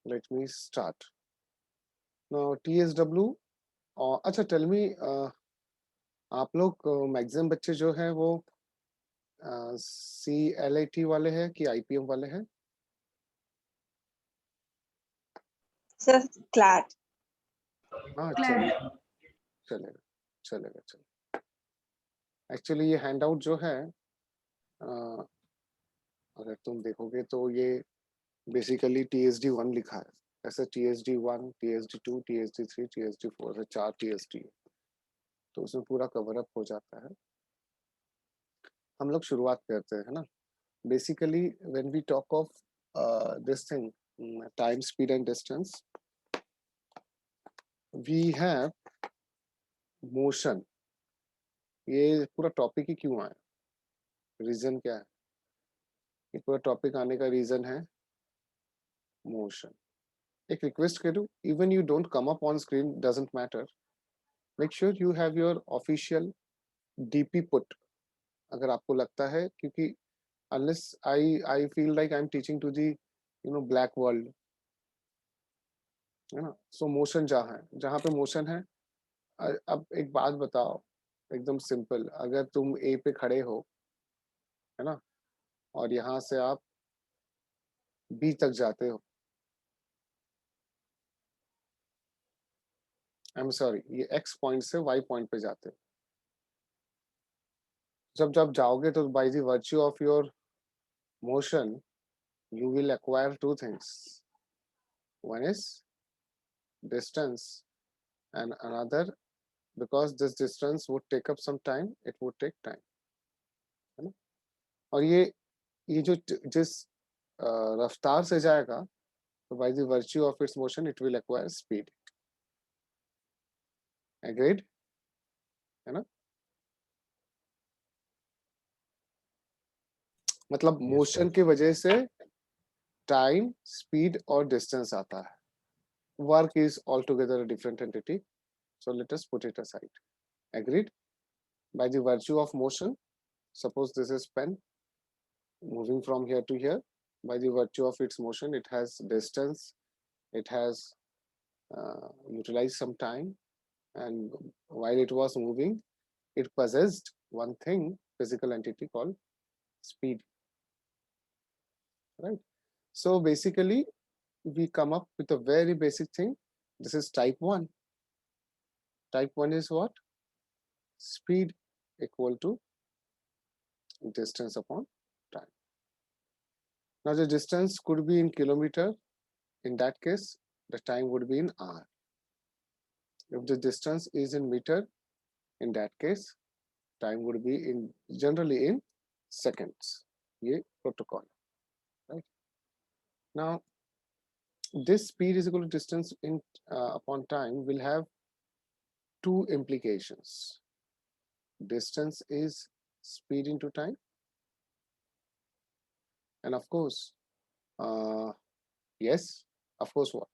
Let me start. Now TSW. अच्छा, tell me, आप लोग मैक्सिमम बच्चे जो हैं वो CLAT वाले हैं कि IPM वाले हैं? Sir, CLAT. हाँ, CLAT. चलेगा चलेगा चलेगा। एक्चुअली ये हैंड आउट जो है, अगर तुम देखोगे तो ये बेसिकली TSD1 लिखा है। ऐसे TSD1, TSD2, TSD3, TSD4 है, 4 TSD है, तो उसमें पूरा कवर अप हो जाता है। हम लोग शुरुआत करते हैं ना। Basically when we talk of this thing, time, speed and distance, we have motion. ये पूरा टॉपिक ही क्यों आया, रीजन क्या है? ये पूरा टॉपिक आने का रीजन है मोशन। एक रिक्वेस्ट करूं, even you don't come up on screen, doesn't matter, make sure you have your official DP put, अगर आपको लगता है, क्योंकि unless I feel like I'm teaching to the black world, है ना। सो मोशन जहाँ पे मोशन है, अब एक बात बताओ, एकदम सिंपल, अगर तुम A पे खड़े हो, है ना, और यहाँ से आप B तक जाते हो, आई एम सॉरी, ये X पॉइंट से Y पॉइंट पे जाते हो, जब जब जाओगे तो by the virtue of your motion you will acquire two things. One is distance, and another, because this distance would take up some time, it would take time, है ना। और ये जो जिस रफ्तार से जाएगा, तो by the virtue of its motion it will acquire speed. Agreed, है ना। मतलब मोशन की वजह से टाइम, स्पीड और डिस्टेंस आता है। Work is all together a different entity, so let us put it aside. Agreed? By the virtue of motion, suppose this is pen moving from here to here, by the virtue of its motion it has distance, it has utilized some time, and while it was moving it possessed one thing, physical entity called speed, right? So basically we come up with a very basic thing. This is type 1. Type 1 is what? Speed equal to distance upon time. Now the distance could be in kilometer, in that case the time would be in hour. If the distance is in meter, in that case time would be in generally in seconds. Ye protocol, right? Now this speed is equal to distance in upon time will have two implications. Distance is speed into time, and of course yes, of course, what?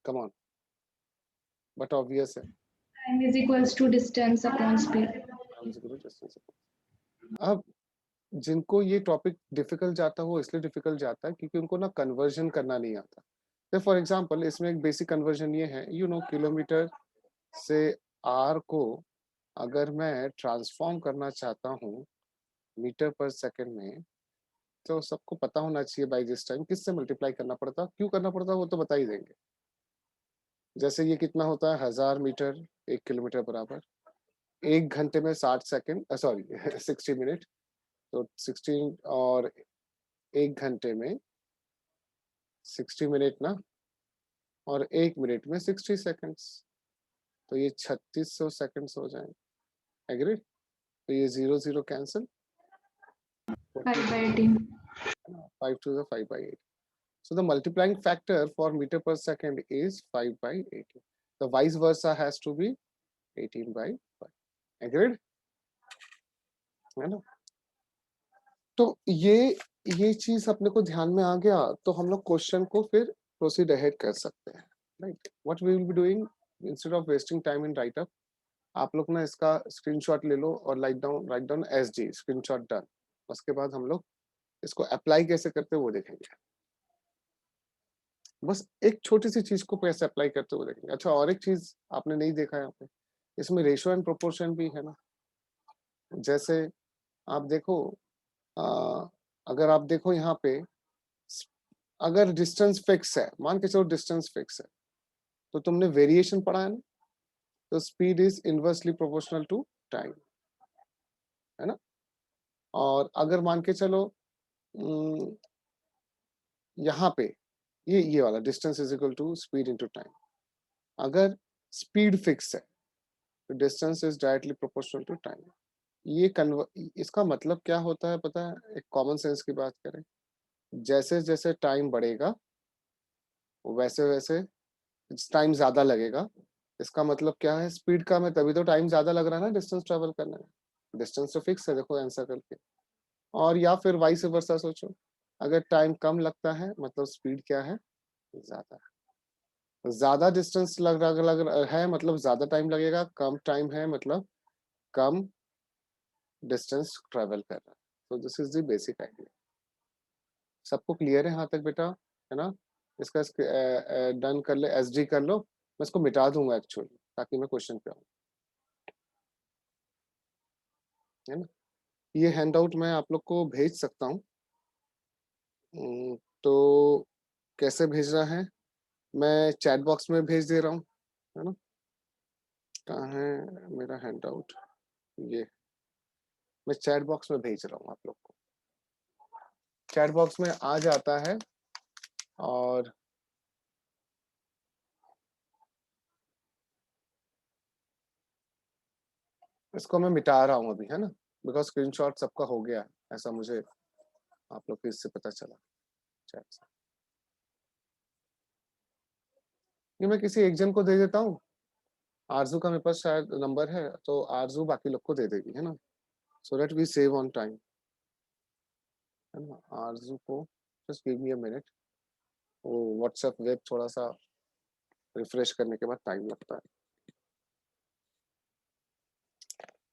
Come on, but obvious है। Time is equals to distance upon speed. Time is equal to distance upon। अब जिनको ये topic difficult जाता है वो इसलिए difficult जाता है क्योंकि उनको ना कन्वर्जन करना नहीं आता। तो फॉर एग्जांपल इसमें एक बेसिक कन्वर्जन ये है, किलोमीटर से आर को अगर मैं ट्रांसफॉर्म करना चाहता हूँ मीटर पर सेकंड में, तो सबको पता होना चाहिए बाय दिस टाइम किससे मल्टीप्लाई करना पड़ता, क्यों करना पड़ता, वो तो बता ही देंगे। जैसे ये कितना होता है, 1000 मीटर 1 किलोमीटर बराबर, 1 घंटे में 60 सेकंड, सॉरी 60 मिनट, तो 16 और 1 घंटे में 60 मिनट ना, और 1 मिनट में 60 सेकंड्स, तो ये 3600 सेकंड्स हो जाएंगे। एग्री? तो ये 0 0 cancel, 5/18. 5 to the 5/8. So the multiplying factor for meter per second is 5/18. The vice versa has to be 18/5. Agreed? है ना। तो ये चीज अपने को ध्यान में आ गया, तो हम लोग क्वेश्चन को फिर प्रोसीड अहेड कर सकते हैं, right. What we will be doing, instead of wasting time in write up, आप लोग ना इसका स्क्रीनशॉट ले लो और write down SG, screenshot done. उसके बाद हम लोग इसको अप्लाई कैसे करते हैं वो देखेंगे। बस एक छोटी सी चीज को कैसे अप्लाई करते हुए देखेंगे। अच्छा, और एक चीज आपने नहीं देखा यहाँ पे, इसमें रेशियो एंड प्रोपोर्शन भी है ना। जैसे आप देखो, अ, अगर आप देखो यहाँ पे, अगर डिस्टेंस फिक्स है, मान के चलो डिस्टेंस फिक्स है, तो तुमने वेरिएशन पढ़ा है ना, तो speed is inversely proportional to time, है ना। और अगर मान के चलो यहाँ पे ये वाला distance is equal to speed into time, अगर स्पीड फिक्स है तो distance is directly proportional to time. ये इसका मतलब क्या होता है पता है? एक कॉमन सेंस की बात करें, जैसे जैसे टाइम बढ़ेगा वैसे वैसे टाइम ज्यादा लगेगा। इसका मतलब क्या है? स्पीड का में तभी तो टाइम ज्यादा लग रहा है ना डिस्टेंस ट्रेवल करने में। डिस्टेंस तो फिक्स है, देखो आंसर करके। और या फिर वाइस वर्सा सोचो, अगर टाइम कम लगता है मतलब स्पीड क्या है? ज्यादा है। ज्यादा डिस्टेंस लग है मतलब ज्यादा टाइम लगेगा, कम टाइम है मतलब कम डिस्टेंस ट्रेवल कर रहा है। तो this is the basic idea. सबको क्लियर है यहाँ तक बेटा? है ना। इसका डन कर ले, एसडी कर लो। मैं इसको मिटा दूंगा एक्चुअली, ताकि मैं क्वेश्चन पे आऊँ, है ना। ये हैंडआउट मैं आप लोग को भेज सकता हूँ। तो कैसे भेजना है? मैं चैट बॉक्स में भेज दे रहा हूँ, है ना। कहाँ है मेरा हैंडआउट? ये मैं चैट बॉक्स में भेज रहा हूँ आप लोग को। चैट बॉक्स में आ जाता है, और इसको मैं मिटा रहा हूँ अभी, है ना, बिकॉज स्क्रीनशॉट सबका हो गया है, ऐसा मुझे आप लोग को इससे पता चला चैट से। ये मैं किसी एक जन को दे देता हूँ। आरजू का मेरे पास शायद नंबर है, तो आरजू बाकी लोग को दे देगी, है ना, so that we save on time, है ना। आरजू को just give me a minute. वो व्हाट्सएप वेब थोड़ा सा रिफ्रेश करने के बाद टाइम लगता है।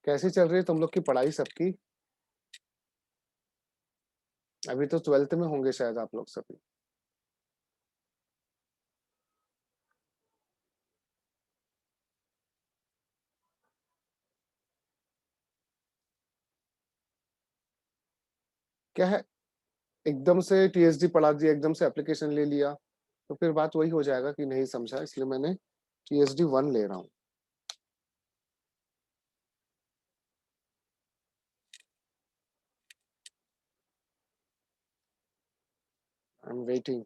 कैसी चल रही है तुम लोग की पढ़ाई सबकी? अभी तो 12th में होंगे शायद आप लोग सभी। क्या है, एकदम से टीएसडी पढ़ा दिया, एकदम से एप्लीकेशन ले लिया, तो फिर बात वही हो जाएगा कि नहीं समझा, इसलिए मैंने टीएसडी 1 ले रहा हूँ। I am waiting.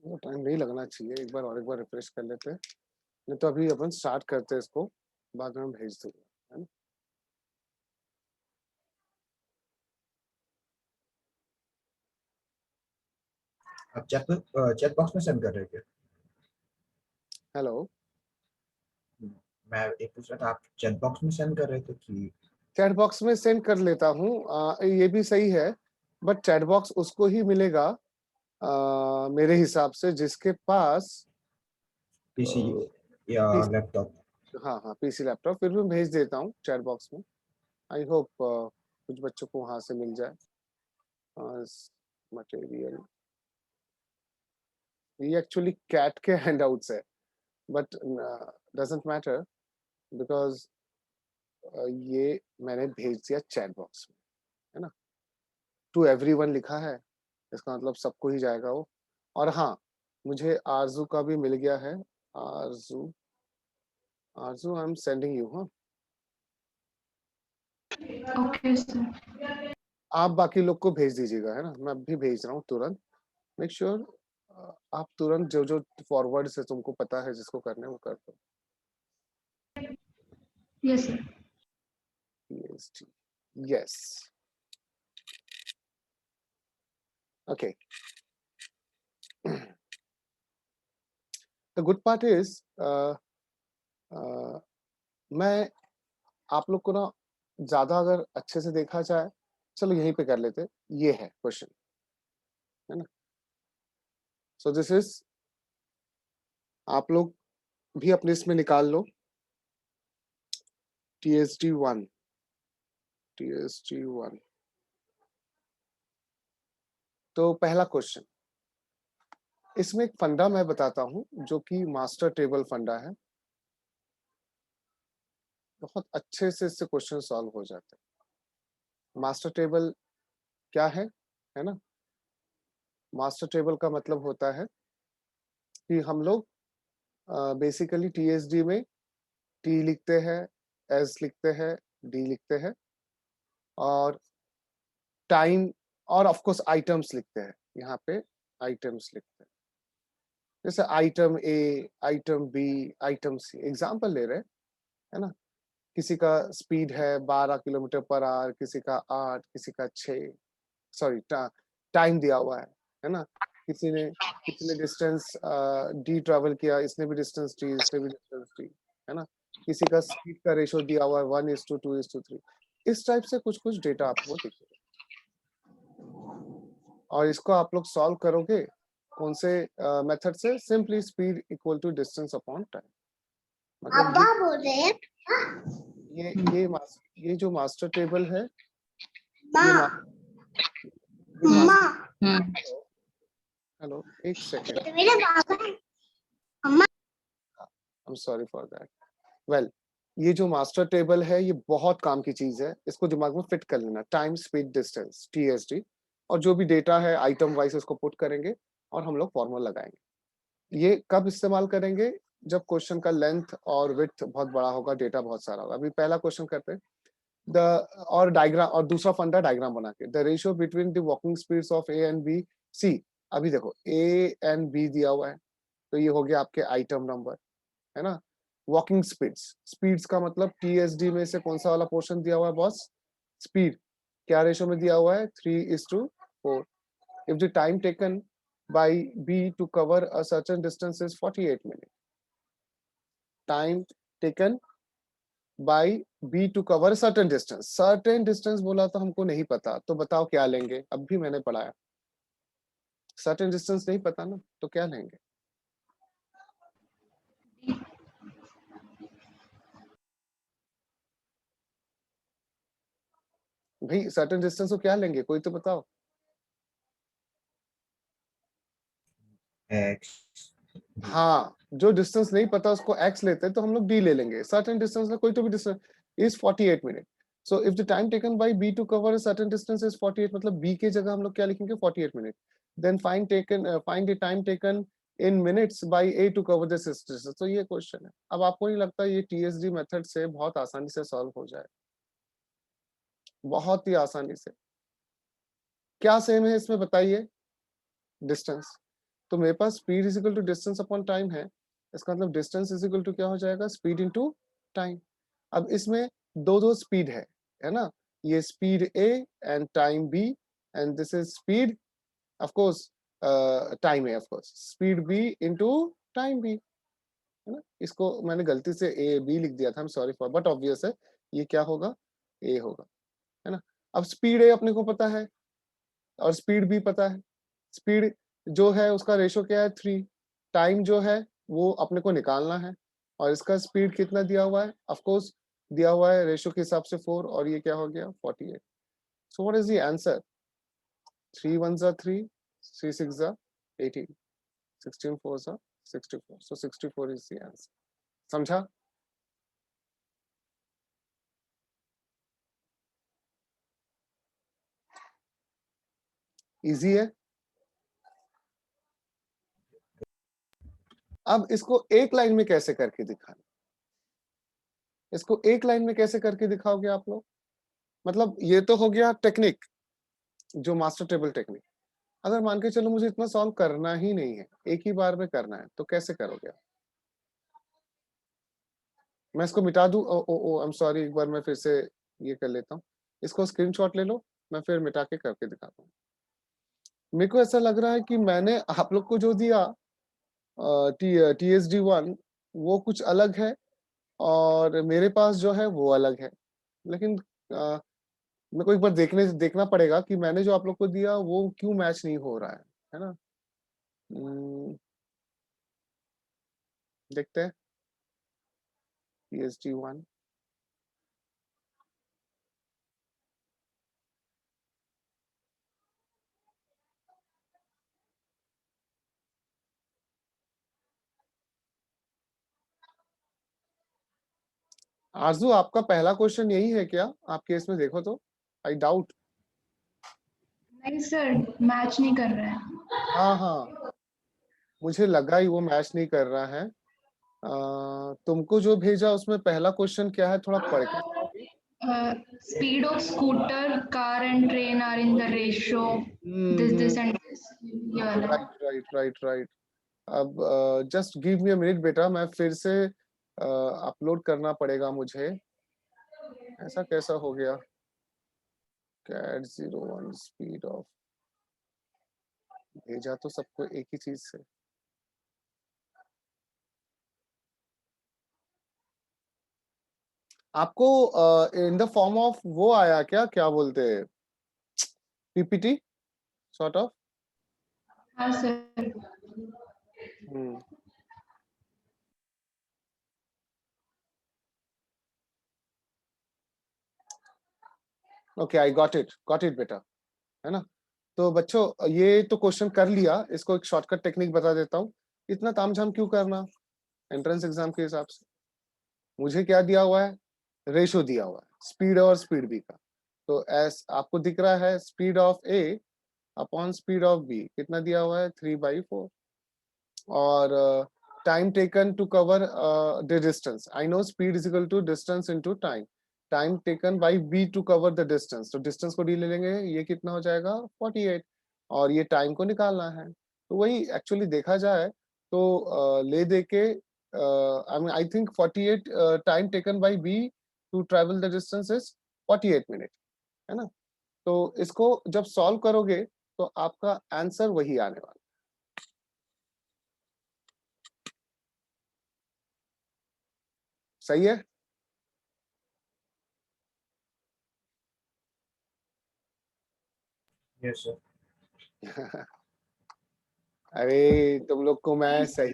वो टाइम नहीं लगना चाहिए, एक बार और एक बार रिफ्रेश कर लेते हैं। नहीं तो अभी अपन स्टार्ट करते हैं इसको, बाद में भेज दूंगा, है ना। आप चैट बॉक्स में सेंड कर रहे थे? हेलो, मैं एक पूछ रहा था, आप चैट बॉक्स में सेंड कर रहे थे कि? चैट बॉक्स में सेंड कर लेता हूँ, ये भी सही है, बट चैट बॉक्स उसको ही मिलेगा मेरे हिसाब से जिसके पास पीसी या PC लैपटॉप? हाँ हाँ, पीसी लैपटॉप। फिर भी भेज देता हूँ चैट बॉक्स में। आई होप कुछ बच्चों को वहां से मिल जाए मटेरियल। ये एक्चुअली कैट के हैंडआउट्स है, बट डजंट मैटर, बिकॉज ये मैंने भेज दिया चैट बॉक्स में, है ना। टू एवरीवन लिखा है, इसका मतलब सबको ही जाएगा वो। और हाँ, मुझे आरजू का भी मिल गया है। आरजू, आरजू आई एम सेंडिंग यू। हाँ, Okay, sir. आप बाकी लोग को भेज दीजिएगा, है ना, मैं अभी भेज रहा हूँ तुरंत। मेक श्योर आप तुरंत जो जो फॉरवर्ड से तुमको पता है जिसको करना है वो कर दो। Yes, sir. PhD, yes, okay. The good part is मैं आप लोग को ना ज्यादा अगर अच्छे से देखा जाए चलो यहीं पे कर लेते, ये है क्वेश्चन, है ना। सो दिस इज, आप लोग भी अपने इसमें निकाल लो, TSD1, TSD1। तो पहला क्वेश्चन, इसमें एक फंडा मैं बताता हूं जो कि मास्टर टेबल फंडा है, बहुत अच्छे से इससे क्वेश्चन सॉल्व हो जाते हैं। मास्टर टेबल क्या है ना। मास्टर टेबल का मतलब होता है कि हम लोग बेसिकली TSD में T लिखते हैं, S लिखते हैं, D लिखते हैं, और टाइम और ऑफ कोर्स आइटम्स लिखते हैं। यहाँ पे आइटम्स लिखते हैं, जैसे item A, item B, item C, example ले रहे हैं, है ना। किसी का स्पीड है 12 किलोमीटर पर आवर, किसी का 8, किसी का 6, सॉरी टाइम दिया हुआ है ना। किसी ने डिस्टेंस D ट्रेवल किया, इसने भी डिस्टेंस D, इसने भी डिस्टेंस D, है ना। किसी का स्पीड का रेशो दिया हुआ है 1:2:3। इस टाइप से कुछ कुछ डेटा आपको दिखेगा, और इसको आप लोग सॉल्व करोगे कौन से मेथड से, simply speed equal to distance upon time. मतलब बोल रहे हैं ये जो मास्टर टेबल है, माँ, ये माँ, हेलो एक सेकेंड, मेरे पापा I am sorry for that. Well, ये जो मास्टर टेबल है ये बहुत काम की चीज है, इसको दिमाग में फिट कर लेना, टाइम स्पीड डिस्टेंस TSD, और जो भी डेटा है आइटम वाइज उसको पुट करेंगे और हम लोग फॉर्मूला लगाएंगे। ये कब इस्तेमाल करेंगे, जब क्वेश्चन का लेंथ और विड्थ बहुत बड़ा होगा, डेटा बहुत सारा होगा। अभी पहला क्वेश्चन करते हैं, द और डायग्राम, और दूसरा फंडा डायग्राम बना के, the ratio between the walking speeds of A and B C। अभी देखो A एंड B दिया हुआ है, तो ये हो गया आपके आइटम नंबर, है ना। वॉकिंग स्पीड्स का मतलब TSD में से कौन सा वाला पोर्शन दिया हुआ है बॉस, स्पीड, क्या रेशियो में दिया हुआ है 3:4। If the time taken by B to cover a certain distance is 48 minutes, time taken by B to cover a certain distance बोला तो हमको नहीं पता, तो बताओ क्या लेंगे, अब भी मैंने पढ़ाया, certain distance नहीं पता ना, तो क्या लेंगे। भाई सर्टेन डिस्टेंस को क्या लेंगे, कोई तो बताओ। X, हाँ, जो डिस्टेंस नहीं पता उसको x लेते हैं, तो हम लोग D ले लेंगे। सर्टेन डिस्टेंस में कोई तो भी distance is 48 minute. So if the time taken by B to cover a certain distance is 48, मतलब B के जगह हम लोग क्या लिखेंगे 48 minute. Then find the time taken in minutes by A to cover this distance. तो ये question है। अब आपको नहीं लगता ये TSD मेथड से बहुत आसानी से सॉल्व हो जाए, बहुत ही आसानी से। क्या सेम है इसमें बताइए, डिस्टेंस। तो मेरे पास speed is equal to distance upon time है, इसका मतलब डिस्टेंस इज इक्वल टू क्या हो जाएगा, स्पीड इनटू टाइम। अब इसमें दो स्पीड है ना, ये speed A and time B, and this is speed of course time A, of course speed B into time B, है ना। इसको मैंने गलती से A B लिख दिया था, I am sorry for, but obvious है ये क्या होगा, A होगा, है ना। अब स्पीड A अपने को पता है और स्पीड B पता है। स्पीड जो है उसका रेशो क्या है 3, टाइम जो है वो अपने को निकालना है, और इसका स्पीड कितना दिया हुआ है, ऑफ कोर्स दिया हुआ है रेशो के हिसाब से 4, और ये क्या हो गया 48। सो what is the answer, 3 1s are 3, 3 6s are 18, 16 4s are 64, so 64 is the answer। समझा। इजी है। अब इसको एक लाइन में कैसे करके दिखाना, इसको एक लाइन में कैसे करके दिखाओगे आप लोग, मतलब ये तो हो गया टेक्निक, जो मास्टर टेबल टेक्निक। अगर मान के चलो मुझे इतना सॉल्व करना ही नहीं है, एक ही बार में करना है, तो कैसे करोगे आप? मैं इसको मिटा दूं, ओ आई एम सॉरी, एक बार मैं फिर से ये कर लेता हूँ, इसको स्क्रीनशॉट ले लो, मैं फिर मिटा के करके दिखाता हूँ। मेरे को ऐसा लग रहा है कि मैंने आप लोग को जो दिया TSD1 वो कुछ अलग है, और मेरे पास जो है वो अलग है, लेकिन मेरे को एक बार देखना पड़ेगा कि मैंने जो आप लोग को दिया वो क्यों मैच नहीं हो रहा है ना। देखते हैं PSG1। आरजू, आपका पहला क्वेश्चन यही है क्या? आप केस में देखो तो, आई डाउट। नहीं सर, मैच नहीं कर रहा है। हाँ, मुझे लगा ही वो मैच नहीं कर रहा है। तुमको जो भेजा उसमें पहला क्वेश्चन क्या है, थोड़ा पढ़ के सुनाओगी? Speed of scooter, car and train are in the ratio this and this. ये वाला। राइट। अब just give me a minute बेटा, मैं फिर से अपलोड करना पड़ेगा मुझे। ऐसा कैसा हो गया? कैट 01 स्पीड ऑफ, भेजा तो सबको एक ही चीज से। आपको इन द फॉर्म ऑफ वो आया क्या, क्या बोलते हैं, पीपीटी सॉर्ट ऑफ? हाँ sir. Okay, I got it बेटा, है ना। तो बच्चों ये तो क्वेश्चन कर लिया, इसको एक शॉर्टकट टेक्निक बता देता हूँ। इतना तामझाम क्यों करना एंट्रेंस एग्जाम के हिसाब से? मुझे क्या दिया हुआ है, रेशो दिया हुआ है स्पीड और स्पीड बी का। तो एस आपको दिख रहा है speed of A upon speed of B कितना दिया हुआ है, 3/4। और time taken to cover the distance, I know speed is equal to distance into time, time taken by B to cover the distance, तो डिस्टेंस को D ले लेंगे, ये कितना हो जाएगा 48, और ये टाइम को निकालना है। तो वही एक्चुअली देखा जाए तो ले दे के I mean I think 48 time taken by B to travel the distance is 48 minute, है ना। तो इसको जब सॉल्व करोगे तो आपका आंसर वही आने वाला। सही है? Yes sir. अरे तुम लोग को मैं सही,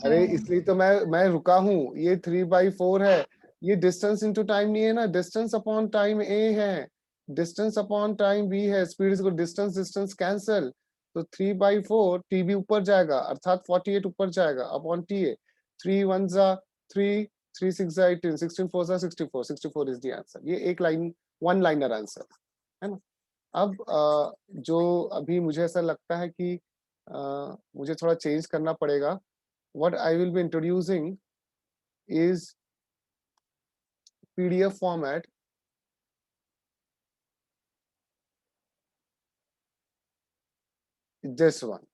अरे इसलिए तो मैं रुका हूँ। ये 3/4 है, ये डिस्टेंस इनटू टाइम नहीं है ना, डिस्टेंस अपॉन टाइम ए है, डिस्टेंस अपॉन टाइम बी है। स्पीड को डिस्टेंस डिस्टेंस कैंसल, तो 3/4 टीबी ऊपर जाएगा अर्थात 48 ऊपर जाएगा अपॉन टी ए। 3 1 जा 3, 3 6 जा 18, 16 4 जा 64, 64 इज द आंसर। ये एक लाइन, वन लाइनर आंसर है ना। अब जो अभी मुझे ऐसा लगता है कि मुझे थोड़ा चेंज करना पड़ेगा। What I will be introducing is PDF format, this one।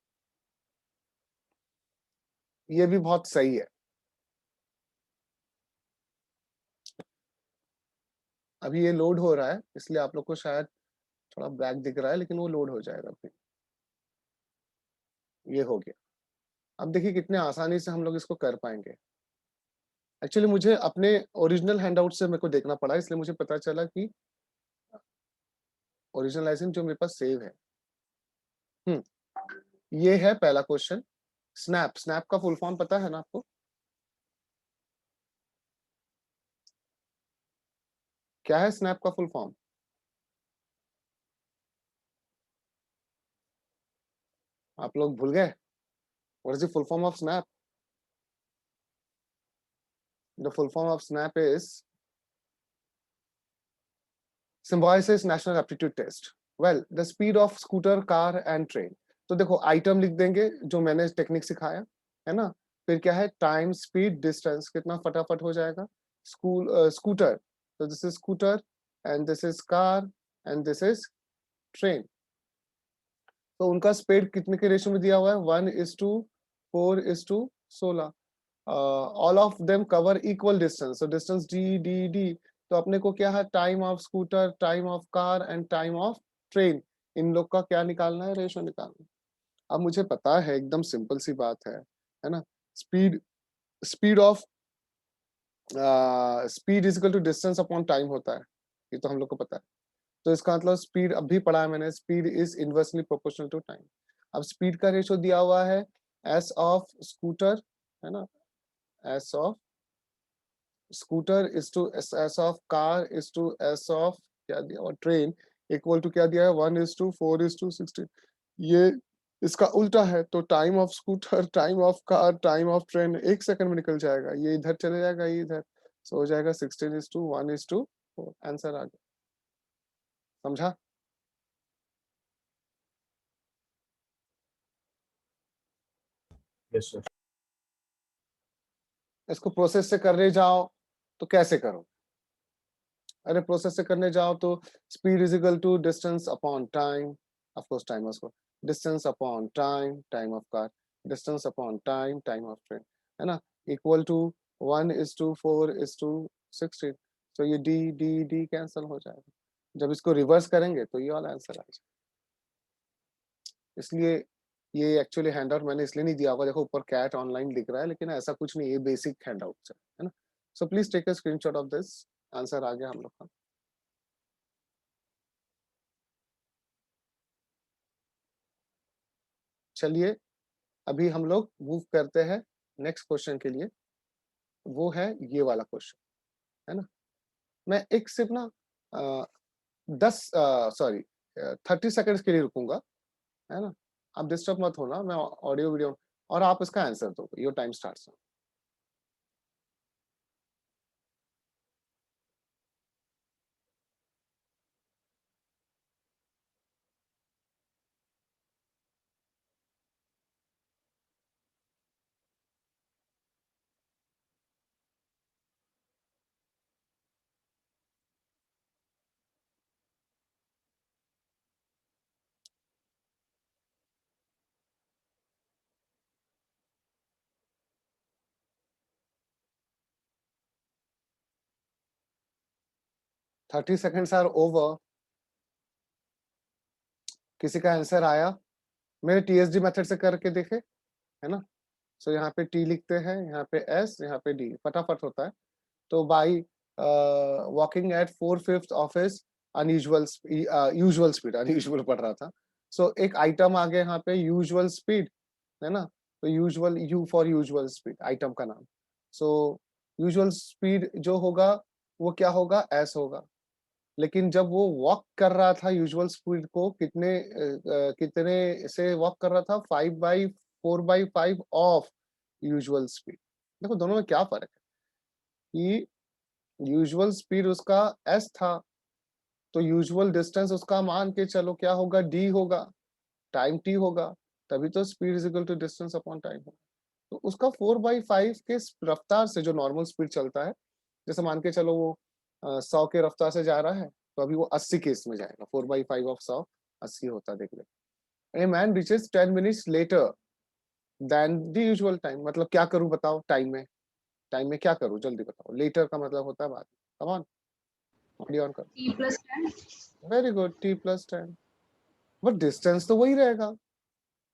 ये भी बहुत सही है। अभी ये लोड हो रहा है, इसलिए आप लोग को शायद थोड़ा ब्लैक दिख रहा है, लेकिन वो लोड हो जाएगा फिर। ये हो गया। अब देखिए कितने आसानी से हम लोग इसको कर पाएंगे। एक्चुअली मुझे अपने ओरिजिनल हैंडआउट से मेरे को देखना पड़ा, इसलिए मुझे पता चला कि ओरिजिनल लाइसेंस जो मेरे पास सेव है। ये है पहला क्वेश्चन। स्नैप, स्नैप का फुल फॉर्म पता है ना आपको? क्या है स्नैप का फुल फॉर्म? आप लोग भूल गए? What is the full form of snap? The full form of SNAP is Symbiosis National Aptitude Test. Well, the speed of scooter, car and train. तो देखो आइटम लिख देंगे जो मैंने टेक्निक सिखाया है ना। फिर क्या है, टाइम स्पीड डिस्टेंस, कितना फटाफट हो जाएगा। स्कूटर, तो this is scooter and this is car and this is train. तो उनका स्पीड कितने के रेशियो में दिया हुआ है, 1:4:16। All of them cover equal distance, so distance d। तो अपने को क्या है, time of scooter, time of car and time of train, इन लोग का क्या निकालना है, रेशियो निकालना है। अब मुझे पता है, एकदम सिंपल सी बात है ना। Speed speed of speed is equal to distance upon time होता है, ये तो हम लोग को पता है। तो इसका मतलब स्पीड अभी पढ़ा है मैंने, speed is inversely proportional to time. अब स्पीड का रेशो दिया हुआ है एस ऑफ स्कूटर, है ना, S of scooter is to S of car is to S of क्या दिया, और ट्रेन इक्वल टू क्या दिया है, 1:4:16। ये इसका उल्टा है, तो time of scooter, time of car, time of train 1 second में निकल जाएगा, ये इधर चले जाएगा, ये इधर, सो हो जाएगा 16:1:4। आंसर आ गया, समझा? Yes sir. इसको प्रोसेस से करने जाओ तो कैसे करो? अरे प्रोसेस से करने जाओ तो speed is equal to distance upon time, of course time उसको, distance upon time, time of car, distance upon time, time of train, है ना, इक्वल टू 1:4:16। तो ये डी डी डी कैंसिल हो जाएगा। जब इसको रिवर्स करेंगे तो ये वाला आंसर आ जाएगा। इसलिए ये एक्चुअली हैंड आउट मैंने इसलिए नहीं दिया होगा, देखो ऊपर कैट ऑनलाइन लिख रहा है, लेकिन ऐसा कुछ नहीं, ये बेसिक हैंड आउट है ना। So please take a screenshot of this. Answer आ गया हम लोग का। चलिए अभी हम लोग मूव करते हैं नेक्स्ट क्वेश्चन के लिए, वो है ये वाला क्वेश्चन, है ना। मैं एक सिर्फ ना 30 सेकंड्स के लिए रुकूंगा, है ना, आप डिस्टर्ब मत होना, मैं ऑडियो वीडियो, और आप इसका आंसर दो, your time starts. 30 seconds are over. किसी का आंसर आया? मेरे टीएसडी मेथड से करके देखे, है ना। सो यहाँ पे टी लिखते हैं, यहाँ पे एस, यहाँ पे डी, फटाफट होता है। तो by walking at 4/5 of his unusual usual speed, unusual पढ़ रहा था। सो एक आइटम आ गया यहाँ पे, यूजुअल स्पीड, है ना। तो usual, you for usual speed, item का नाम। सो यूजुअल स्पीड जो होगा वो क्या होगा, एस होगा। लेकिन जब वो वॉक कर रहा था यूजुअल स्पीड को कितने से वॉक कर रहा था, 5/4/5 ऑफ यूजुअल स्पीड। देखो दोनों में क्या फर्क है कि यूजुअल स्पीड उसका एस था, तो यूजुअल डिस्टेंस उसका मान के चलो क्या होगा, डी होगा, टाइम टी होगा, तभी तो speed is equal to distance upon time होगा। तो उसका 4/5 के रफ्तार से जो नॉर्मल स्पीड चलता है, जैसे मान के चलो वो 100 के रफ्तार से जा रहा है, तो अभी वो 80 के इसमें जाएगा, 4/5 ऑफ 100 80 होता है, देख ले। A man reaches 10 minutes later than the usual time. मतलब क्या करूं बताओ, टाइम में क्या करूं, जल्दी बताओ। लेटर का मतलब होता है बाद में। कम ऑन, ऑडियो ऑन कर। T plus 10. Very good, t+10। But distance तो वही रहेगा,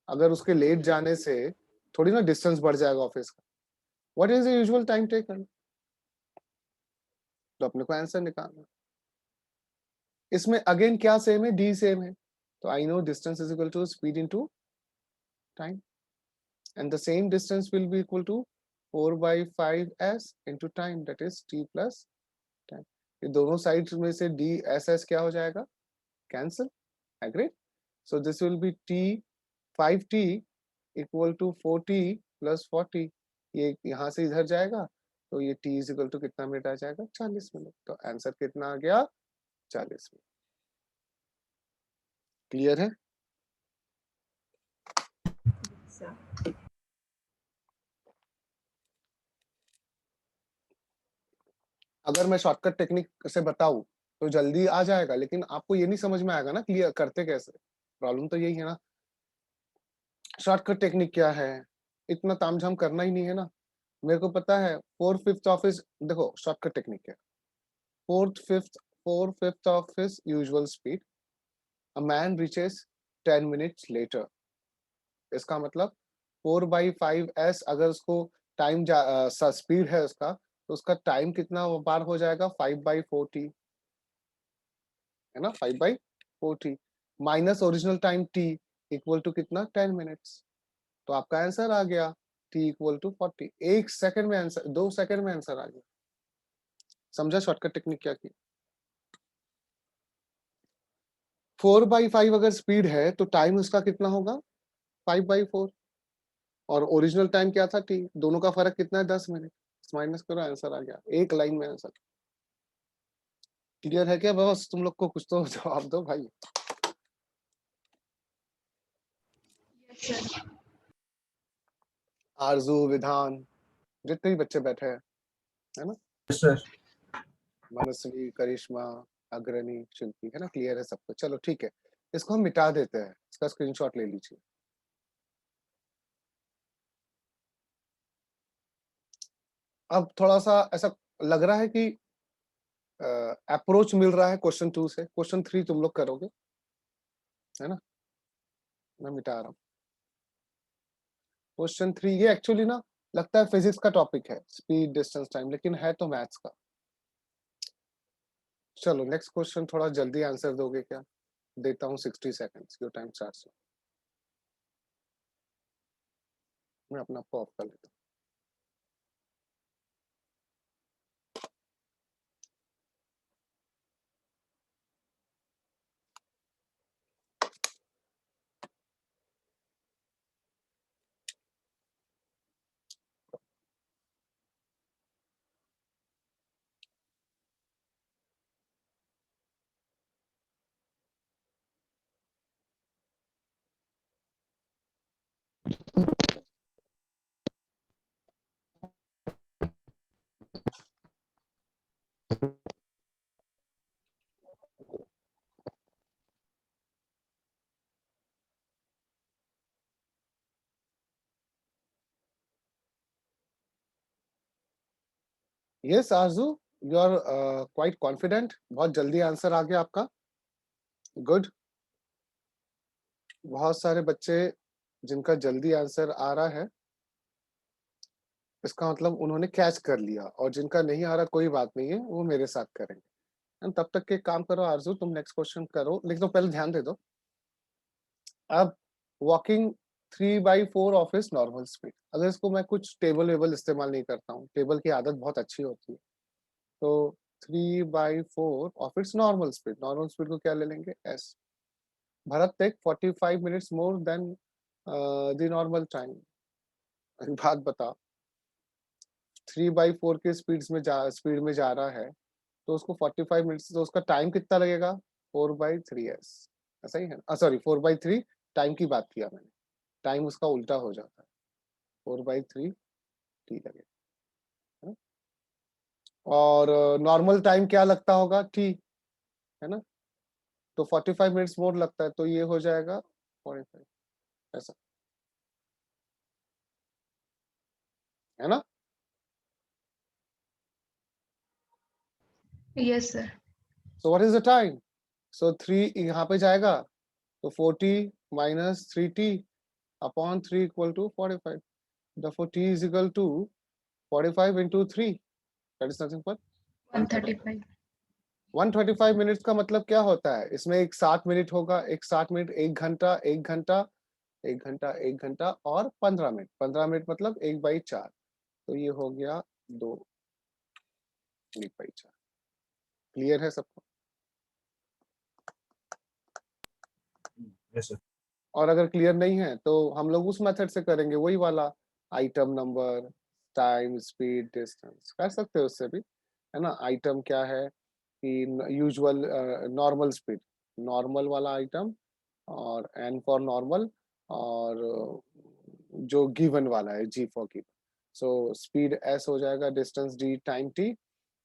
अगर उसके लेट जाने से थोड़ी ना डिस्टेंस बढ़ जाएगा ऑफिस का। What is the usual time taken, तो अपने को आंसर निकालना। इसमें अगेन क्या सेम है, डी सेम है, तो I know distance is equal to speed into time, and the same distance will be equal to 4/5s into time, that is t+10। ये दोनों साइड्स में से डी एस एस क्या हो जाएगा, cancel, agree. So this will be t 5t equal to 4t + 40। ये यहाँ से इधर जाएगा, तो ये t इज इक्वल टू कितना मिनट आ जाएगा, 40 मिनट। तो आंसर कितना आ गया, 40 मिनट। क्लियर है? अगर मैं शॉर्टकट टेक्निक से बताऊं तो जल्दी आ जाएगा, लेकिन आपको ये नहीं समझ में आएगा ना क्लियर करते कैसे। प्रॉब्लम तो यही है ना। शॉर्टकट टेक्निक क्या है, इतना तामझाम करना ही नहीं है ना। मेरे को पता है 4/5 ऑफ हिज, देखो शॉर्टकट टेक्निक क्या, 4/5 of his usual speed, a man reaches 10 minutes letter. इसका मतलब 4/5s अगर उसको टाइम स्पीड है उसका, तो उसका टाइम कितना बार हो जाएगा, 5/4t, है ना, 5/4t minus original time t equal to कितना 10 मिनट्स। तो आपका आंसर आ गया t इक्वल टू 40। 1 सेकंड में आंसर, 2 सेकंड में आंसर आ गया। समझा शॉर्टकट टेक्निक क्या की? 4/5 अगर स्पीड है तो टाइम उसका कितना होगा 5/4 और ओरिजिनल टाइम क्या था t, दोनों का फर्क कितना है 10 मिनट। माइनस करो आंसर आ गया, एक लाइन में आंसर। क्लियर है क्या बस? तुम लोग को कुछ तो जवाब दो भाई। Yes, sir. आरजू, विधान, जितने भी बच्चे बैठे हैं, है ना, Yes, sir. मनस्वी, करिश्मा, अग्रणी, शिल्पी, है ना, क्लियर है सबको? चलो ठीक है, इसको हम मिटा देते हैं, इसका स्क्रीनशॉट ले लीजिए। अब थोड़ा सा ऐसा लग रहा है कि अप्रोच मिल रहा है क्वेश्चन 2 से। क्वेश्चन 3 तुम लोग करोगे, है ना, मैं मिटा रहा हूँ। क्वेश्चन 3 ये एक्चुअली ना लगता है फिजिक्स का टॉपिक है, स्पीड, डिस्टेंस, टाइम, लेकिन है तो मैथ्स का। चलो नेक्स्ट क्वेश्चन थोड़ा जल्दी आंसर दोगे क्या? देता हूँ 60 सेकंड्स, योर टाइम स्टार्ट्स। मैं अपना आपको ऑफ कर लेता हूँ। Yes Aarzoo, you are quite confident, बहुत जल्दी आंसर आ गया आपका। गुड। बहुत सारे बच्चे जिनका जल्दी आंसर आ रहा है, इसका मतलब उन्होंने कैच कर लिया, और जिनका नहीं आ रहा कोई बात नहीं है, वो मेरे साथ करेंगे। And तब तक के काम करो आरजू, तुम नेक्स्ट क्वेश्चन करो, लेकिन तो पहले ध्यान दे दो। अब वॉकिंग 3/4 ऑफिस नॉर्मल स्पीड, अगर इसको मैं कुछ टेबल वेबल इस्तेमाल नहीं करता हूँ, टेबल की आदत बहुत अच्छी होती है, तो 3/4 of its normal speed, normal speed को क्या ले लेंगे S. Bharat take 45 minutes more than the normal time. बात बता, 3/4 के स्पीड में जा रहा है, तो उसको 45 मिनट्स, तो उसका टाइम कितना लगेगा 4/3s, ऐसा ही है ना, सॉरी 4/3 टाइम की बात किया मैंने, टाइम उसका उल्टा हो जाता है, 4/3 टी लगेगा, है ना? और नॉर्मल टाइम क्या लगता होगा टी, है ना, तो 45 मिनट्स मोर लगता है, तो ये हो जाएगा 45, ऐसा, है ना। Yes, sir. So what is the time? So 3 यहाँ पे जाएगा, तो 40 minus 3t upon 3 equal to 45, therefore t is equal to 45 into 3, that is nothing but 135. 135 minutes का मतलब क्या होता है? इसमें एक 7 मिनट होगा, एक 7 मिनट, 1 घंटा, 1 घंटा, 1 घंटा, 1 घंटा और 15 मिनट, 15 मिनट मतलब 1/4, तो ये हो गया 2 1/4। क्लियर है सबको? Yes, sir. और अगर क्लियर नहीं है तो हम लोग उस मेथड से करेंगे, वही वाला, item number, time, speed, distance, कर सकते हो उससे भी, है ना। आइटम क्या है कि यूजुअल नॉर्मल स्पीड, नॉर्मल वाला आइटम, और एन फॉर नॉर्मल, और जो गिवन वाला है G for given, so speed S हो जाएगा, डिस्टेंस डी, टाइम टी,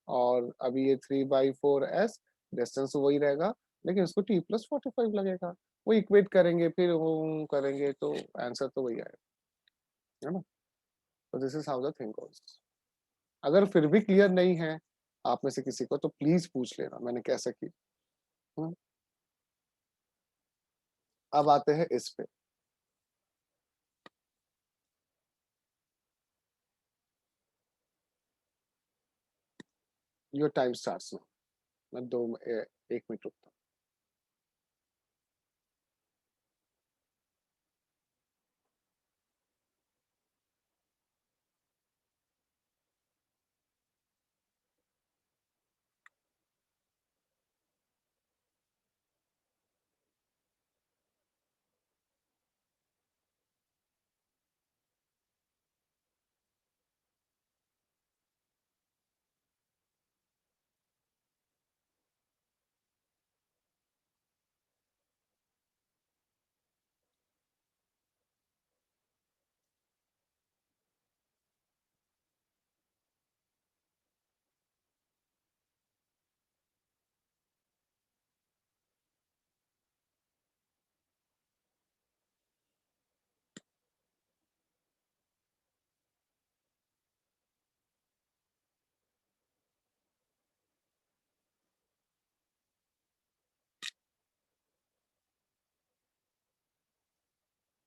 और अभी ये 3/4s, डिस्टेंस वही रहेगा, लेकिन इसको t + 45 लगेगा, वो इक्वेट करेंगे, फिर वो करेंगे, तो आंसर तो वही आएगा, है ना। तो this is how the thing goes. अगर फिर भी क्लियर नहीं है आप में से किसी को, तो प्लीज पूछ लेना मैंने कैसे की। हम्म, अब आते हैं इस पे। Your time starts now. मैं 1 मिनट रुकता हूँ।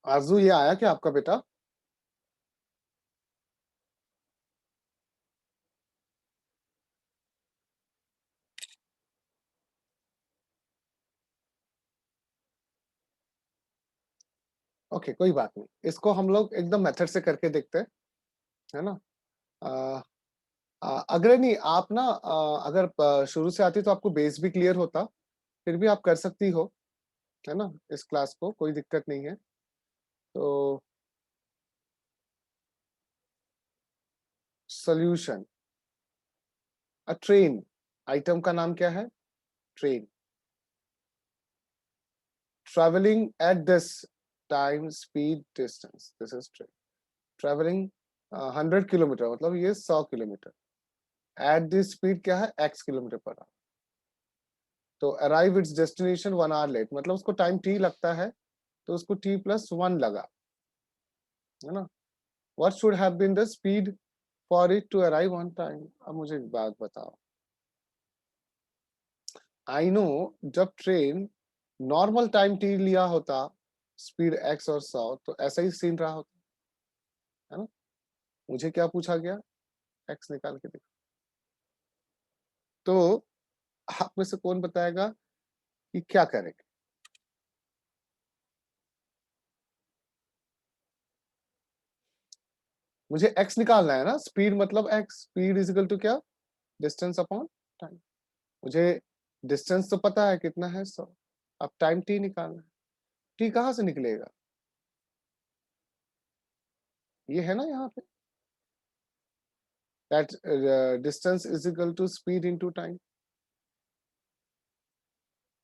आरजू, ये आया क्या आपका बेटा? ओके, कोई बात नहीं, इसको हम लोग एकदम मेथड से करके देखते हैं, है ना? अगर नहीं आप ना अगर शुरू से आती तो आपको बेस भी क्लियर होता, फिर भी आप कर सकती हो, है ना? इस क्लास को कोई दिक्कत नहीं है। तो सॉल्यूशन, अ ट्रेन, आइटम का नाम क्या है? Train. Travelling at this time speed distance, this is train. Travelling 100 kilometre, मतलब ये 100 किलोमीटर। एट दिस स्पीड क्या है? x kilometre per hour. तो arrive its destination 1 hour late, मतलब उसको टाइम t लगता है, तो उसको t+1 लगा, है ना? What should have been the speed for it to arrive on time? अब मुझे एक बात बताओ, आई नो जब ट्रेन नॉर्मल टाइम t लिया होता, स्पीड x और 100, तो ऐसा ही सीन रहा होता, है ना? मुझे क्या पूछा गया? x निकाल के देखो। तो आप में से कौन बताएगा कि क्या करेंगे? मुझे x निकालना है ना, स्पीड मतलब x, speed is equal to क्या? Distance upon time. मुझे डिस्टेंस तो पता है कितना है, 100। अब टाइम t निकालना है। t कहाँ से निकलेगा? ये है ना यहाँ पे, that distance is equal to speed into time,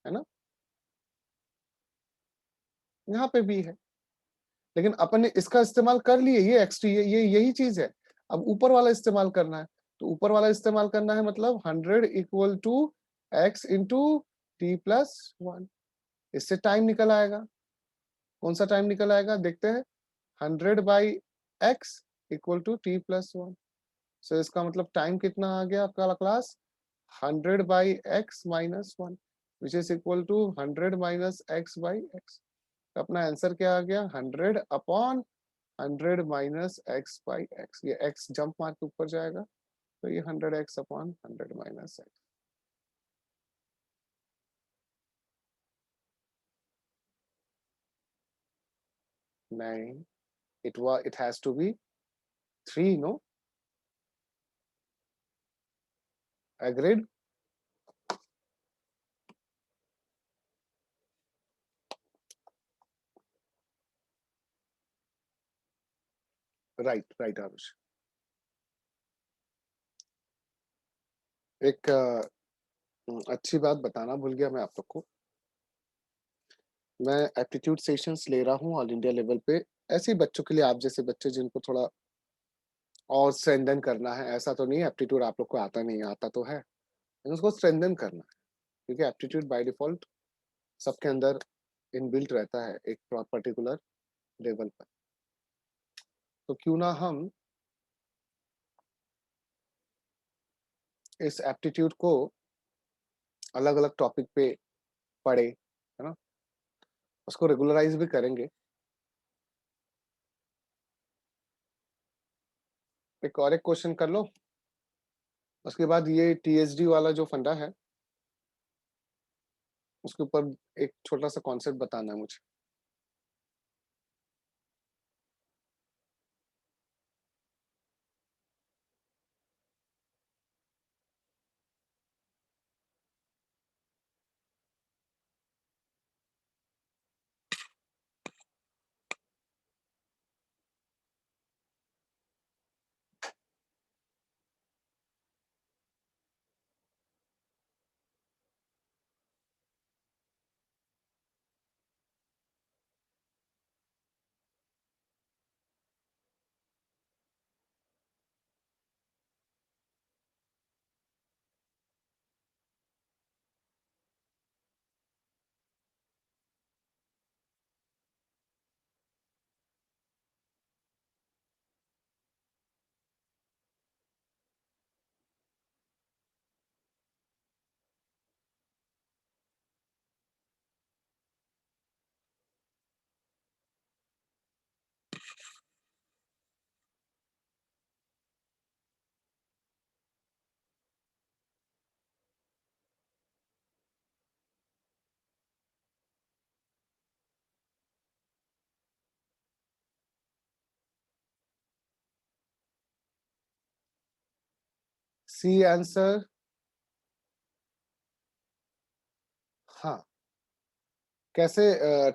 है ना? यहाँ पे भी है, लेकिन अपन ने इसका इस्तेमाल कर लिए, ये एक्सटी, ये यही चीज है। अब ऊपर वाला इस्तेमाल करना है, तो ऊपर वाला इस्तेमाल करना है, मतलब 100 equal to x into t+1। इससे टाइम निकल आएगा। कौन सा टाइम निकल आएगा देखते हैं? 100/x equal to t+1। सो इसका मतलब टाइम कितना आ गया आपका class? 100/x minus 1, which is equal to 100 - x/x। अपना आंसर क्या आ गया? 100/100 - x/x। ये x जंप मार के ऊपर जाएगा, तो ये 100x/100 - x। नहीं, it has to be 3, no? Agreed? Right, Aarush. एक अच्छी बात बताना भूल गया मैं आप लोग को। मैं एप्टीट्यूड सेशंस ले रहा हूँ ऑल इंडिया लेवल पे, ऐसे ही बच्चों के लिए, आप जैसे बच्चे जिनको थोड़ा और स्ट्रेंथन करना है। ऐसा तो नहीं है एप्टीट्यूड आप लोग को आता नहीं, आता तो है, लेकिन उसको स्ट्रेंथन करना है, क्योंकि एप्टीट्यूड बाय डिफॉल्ट सबके अंदर इनबिल्ट रहता है एक पर्टिकुलर लेवल पर। तो क्यों ना हम इस एप्टीट्यूड को अलग अलग टॉपिक पे पढ़े, है ना? उसको रेगुलराइज भी करेंगे। एक और एक क्वेश्चन कर लो, उसके बाद ये टीएसडी वाला जो फंडा है, उसके ऊपर एक छोटा सा कॉन्सेप्ट बताना है मुझे। C answer. हाँ, कैसे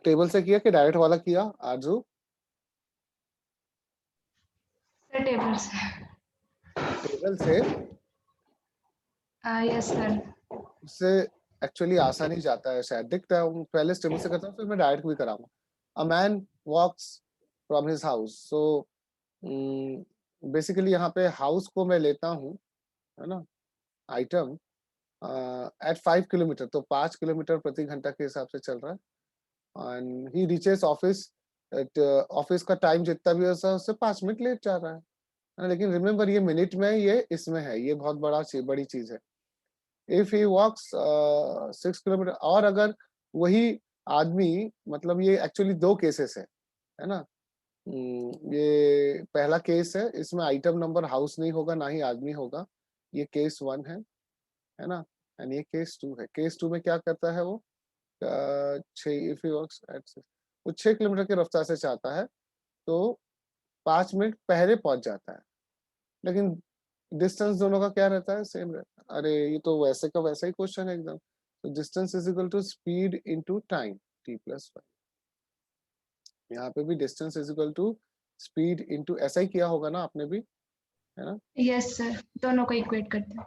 टेबल से किया कि डायरेक्ट वाला किया आरजू? सर टेबल से। टेबल से यस सर। उससे एक्चुअली आसानी जाता है शायद, दिखता है पहले टेबल से करता हूँ फिर मैं डायरेक्ट भी कराऊंगा। A man walks from his house, so basically यहाँ पे हाउस को मैं लेता हूँ, है ना, आइटम एट 5 किलोमीटर, तो 5 किलोमीटर प्रति घंटा के हिसाब से चल रहा है। And he reaches office at office का टाइम जितना भी है उससे 5 मिनट लेट जा रहा है ना, लेकिन रिमेम्बर ये मिनट में, ये इसमें है, ये बहुत बड़ी चीज है। इफ ही वॉक्स 6 किलोमीटर, और अगर वही आदमी, मतलब ये एक्चुअली दो केसेस है ना। ये पहला केस है, इसमें आइटम नंबर हाउस नहीं होगा ना ही आदमी होगा, ये केस 1 है ना। एंड ये केस 2 है। केस 2 में क्या करता है वो, 6 इफ ही वर्क्स एट 6, वो 6 किलोमीटर की रफ्तार से चाहता है तो 5 मिनट पहले पहुंच जाता है, लेकिन डिस्टेंस दोनों का क्या रहता है, सेम रहता है। अरे ये तो वैसे का वैसा ही क्वेश्चन है एकदम। तो distance is equal to speed into time t+5। यहाँ पे भी distance is equal to speed into, ऐसा ही किया होगा ना आपने भी, है ना। यस सर, दोनों को इक्वेट करते हैं।